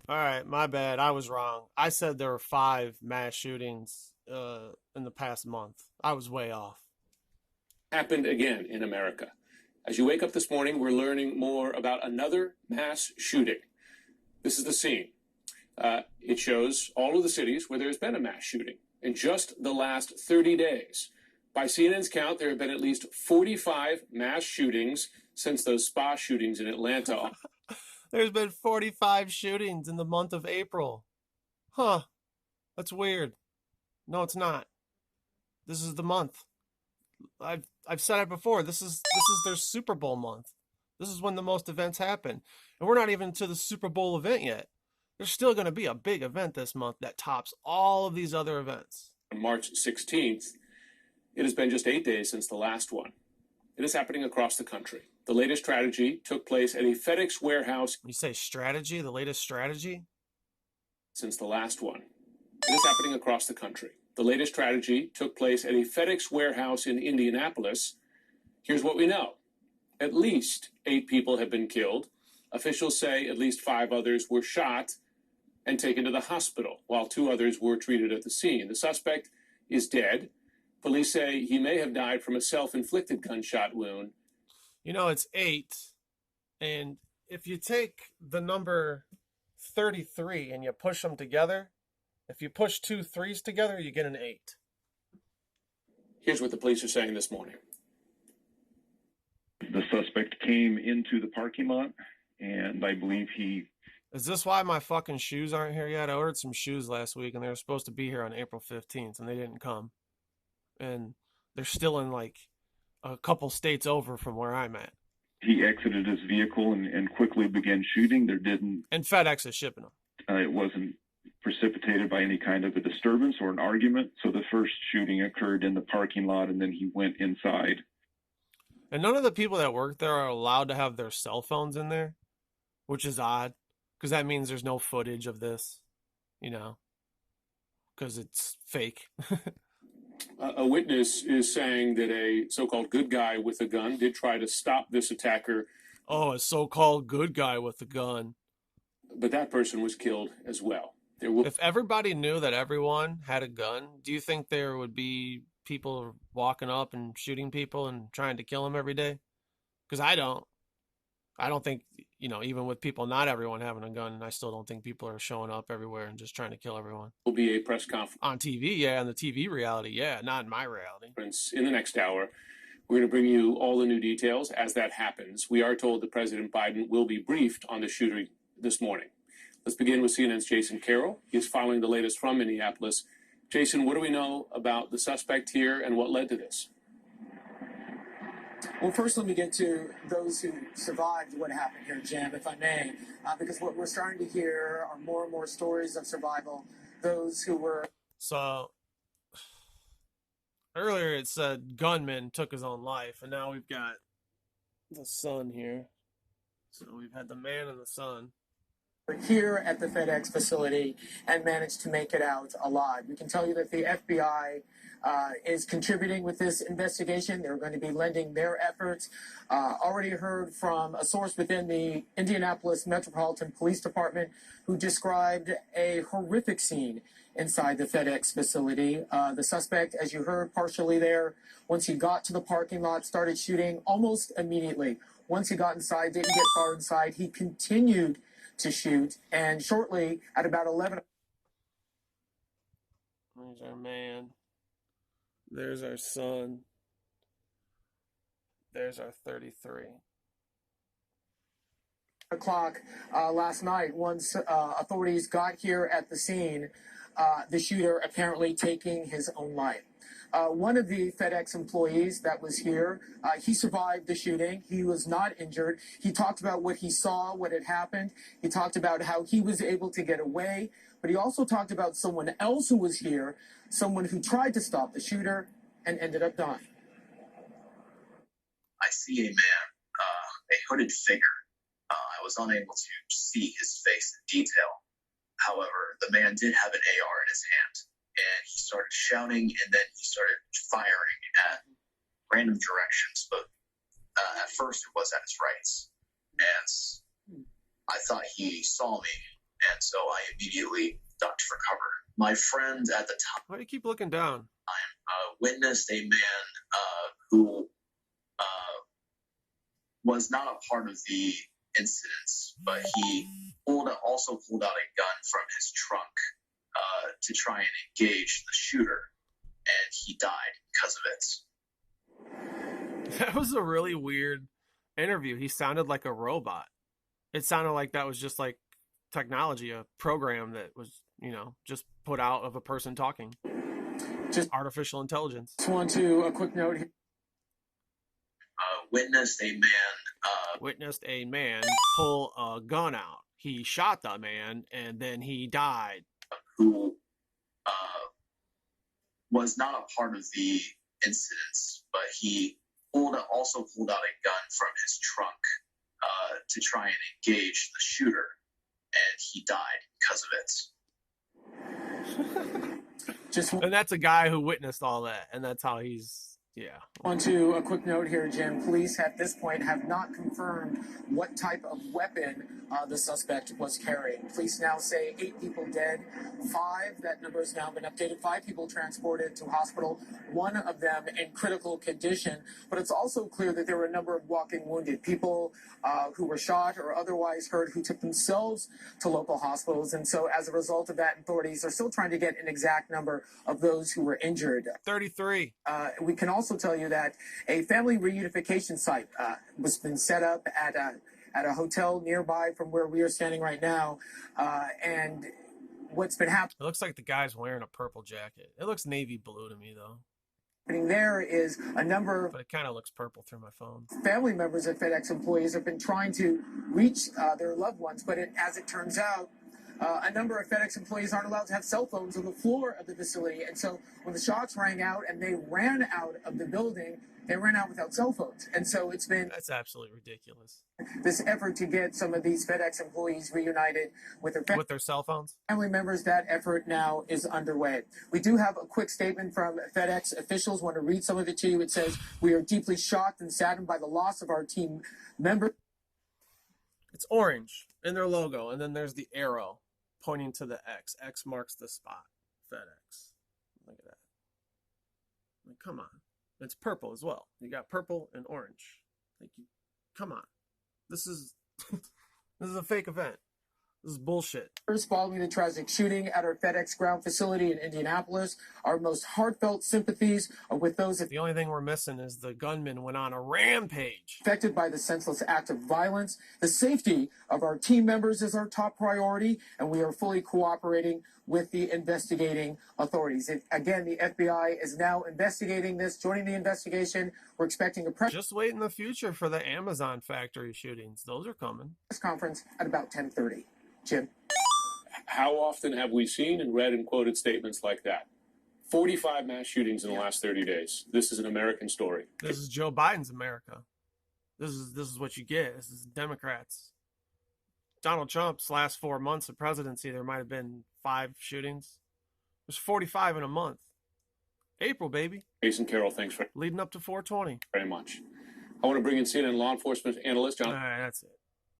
All right, my bad. I was wrong. I said there were 5 mass shootings in the past month. I was way off. Happened again in America. As you wake up this morning, we're learning more about another mass shooting. This is the scene. It shows all of the cities where there's been a mass shooting in just the last 30 days. By CNN's count, there have been at least 45 mass shootings since those spa shootings in Atlanta. There's been 45 shootings in the month of April. Huh. That's weird. No, it's not. This is the month. I've said it before. This is their Super Bowl month. This is when the most events happen. And we're not even to the Super Bowl event yet. There's still going to be a big event this month that tops all of these other events. On March 16th, it has been just 8 days since the last one. It is happening across the country. The latest tragedy took place at a FedEx warehouse. You say strategy? The latest strategy? Since the last one. It is happening across the country. The latest tragedy took place at a FedEx warehouse in Indianapolis. Here's what we know. At least 8 people have been killed. Officials say at least 5 others were shot and taken to the hospital, while 2 others were treated at the scene. The suspect is dead. Police say he may have died from a self-inflicted gunshot wound. You know, it's 8. And if you take the number 33 and you push them together, if you push 2 3s together, you get an 8. Here's what the police are saying this morning. The suspect came into the parking lot, and I believe he... Is this why my fucking shoes aren't here yet? I ordered some shoes last week, and they were supposed to be here on April 15th, and they didn't come. And they're still in, like, a couple states over from where I'm at. He exited his vehicle and quickly began shooting. There didn't... And FedEx is shipping them. It wasn't precipitated by any kind of a disturbance or an argument. So the first shooting occurred in the parking lot, and then he went inside. And none of the people that work there are allowed to have their cell phones in there, which is odd, because that means there's no footage of this, you know, because it's fake. A witness is saying that a so-called good guy with a gun did try to stop this attacker. Oh, a so-called good guy with a gun. But that person was killed as well. If everybody knew that everyone had a gun, do you think there would be people walking up and shooting people and trying to kill them every day? Because I don't think, you know, even with people, not everyone having a gun, I still don't think people are showing up everywhere and just trying to kill everyone. Will be a press conference. On TV, yeah, on the TV reality, yeah, not in my reality. In the next hour, we're going to bring you all the new details as that happens. We are told that President Biden will be briefed on the shooting this morning. Let's begin with CNN's Jason Carroll. He's following the latest from Minneapolis. Jason, what do we know about the suspect here and what led to this? Well, first, let me get to those who survived what happened here, Jim, if I may, because what we're starting to hear are more and more stories of survival. Those who were... So, earlier it said gunman took his own life, and now we've got the son here. So we've had the man and the son. Here at the FedEx facility and managed to make it out alive. We can tell you that the FBI is contributing with this investigation. They're going to be lending their efforts. Already heard from a source within the Indianapolis Metropolitan Police Department who described a horrific scene inside the FedEx facility. The suspect, as you heard partially there, once he got to the parking lot, started shooting almost immediately. Once he got inside, didn't get far inside, he continued to shoot, and shortly at about 11. There's our man. There's our son. There's our 33. O'clock last night, once authorities got here at the scene, the shooter apparently taking his own life. One of the FedEx employees that was here, he survived the shooting. He was not injured. He talked about what he saw, what had happened. He talked about how he was able to get away. But he also talked about someone else who was here, someone who tried to stop the shooter and ended up dying. I see a man, a hooded figure. I was unable to see his face in detail. However, the man did have an AR in his hand. And he started shouting, and then he started firing at random directions. But at first, it was at his right. And I thought he saw me and so I immediately ducked for cover. My friend at the time Why do you keep looking down? witnessed a man who was not a part of the incidents, but he also pulled out a gun from his trunk to try and engage the shooter, and he died because of it. That was a really weird interview. He sounded like a robot. It sounded like that was just like technology, a program that was, just put out of a person talking. Just artificial intelligence. Just want to a quick note here. Witnessed a man pull a gun out. He shot the man and then he died. Who was not a part of the incidents, but he also pulled out a gun from his trunk to try and engage the shooter, and he died because of it. And that's a guy who witnessed all that, and that's how he's. Yeah. On to a quick note here, Jim. Police at this point have not confirmed what type of weapon the suspect was carrying. Police now say 8 people dead, 5, that number has now been updated, 5 people transported to hospital, 1 of them in critical condition. But it's also clear that there were a number of walking wounded, people who were shot or otherwise hurt, who took themselves to local hospitals. And so as a result of that, authorities are still trying to get an exact number of those who were injured. 33. We can also tell you that a family reunification site was been set up at a hotel nearby from where we are standing right now. And what's been happening It looks like the guy's wearing a purple jacket. It looks navy blue to me, though. there is a number But it kind of looks purple through my phone. family members of FedEx employees have been trying to reach their loved ones, but as it turns out, a number of FedEx employees aren't allowed to have cell phones on the floor of the facility. And so when the shots rang out and they ran out of the building, they ran out without cell phones. And so it's been That's absolutely ridiculous. this effort to get some of these FedEx employees reunited with their cell phones. Family members. That effort now is underway. We do have a quick statement from FedEx officials. Want to read some of it to you. It says, "We are deeply shocked and saddened by the loss of our team member." It's orange in their logo, and then there's the arrow pointing to the X. X marks the spot. FedEx. Look at that. Like, come on. It's purple as well. You got purple and orange. Like, come on. This is this is a fake event. This is bullshit. Following the tragic shooting at our FedEx ground facility in Indianapolis, our most heartfelt sympathies are with those The only thing we're missing is the gunman went on a rampage. affected by the senseless act of violence. The safety of our team members is our top priority, and we are fully cooperating with the investigating authorities. Again, the FBI is now investigating this, joining the investigation. We're expecting a press Just wait in the future for the Amazon factory shootings. Those are coming. conference at about 10:30. Jim. How often have we seen and read and quoted statements like that? 45 mass shootings in the last 30 days. This is an American story. This is Joe Biden's America. This is what you get. This is Democrats. Donald Trump's last 4 months of presidency, there might have been 5 shootings. There's 45 in a month. April, baby. Jason Carroll, thanks Leading up to 420. very much. I want to bring in CNN law enforcement analyst John. All right, that's it.